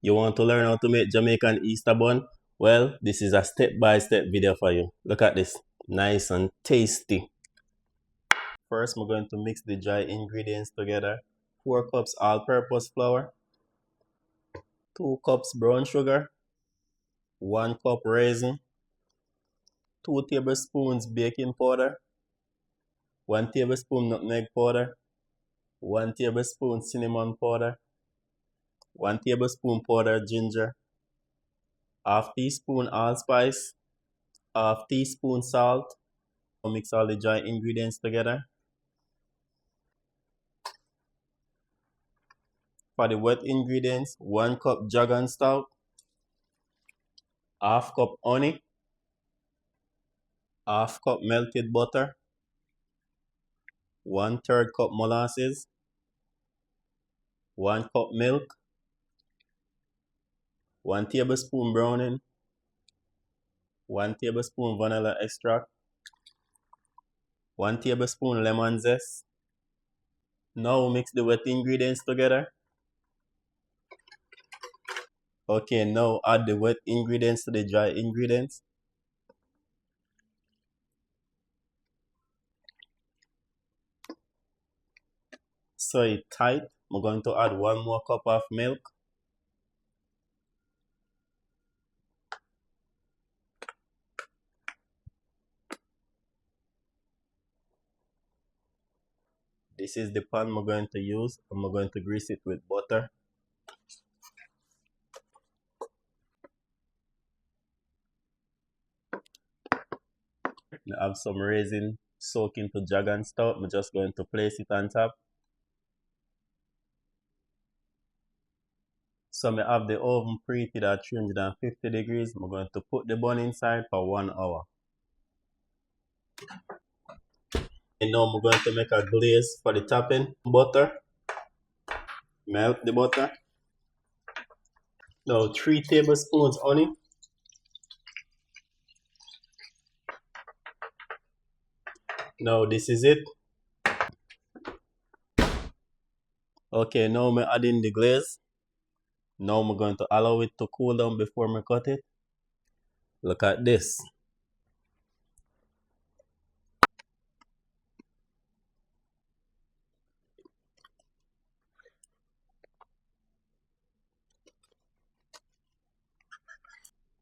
You want to learn how to make Jamaican Easter bun? Well, this is a step-by-step video for you. Look at this. Nice and tasty. First, we're going to mix the dry ingredients together. 4 cups all-purpose flour, 2 cups brown sugar, 1 cup raisin, 2 tablespoons baking powder, 1 tablespoon nutmeg powder, 1 tablespoon cinnamon powder, 1 tablespoon powdered ginger, half teaspoon allspice, half teaspoon salt. Mix all the dry ingredients together. For the wet ingredients, 1 cup dragon stout, half cup honey, half cup melted butter, 1/3 cup molasses, 1 cup milk, 1 tablespoon browning, 1 tablespoon vanilla extract, 1 tablespoon lemon zest. Now mix the wet ingredients together. Okay, now add the wet ingredients to the dry ingredients. So it tight. I'm going to add 1 more cup of milk. This is the pan I'm going to use. I'm going to grease it with butter. I have some raisin soaked into dragon stout. I'm just going to place it on top. So I have the oven preheated at 350 degrees. I'm going to put the bun inside for 1 hour. And now I'm going to make a glaze for the topping. Butter. Melt the butter. Now 3 tablespoons honey. Now this is it. Okay, now I'm adding the glaze. Now I'm going to allow it to cool down before I cut it. Look at this.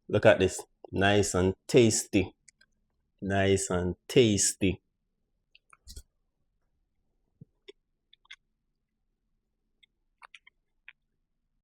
Look at this. Nice and tasty. Nice and tasty.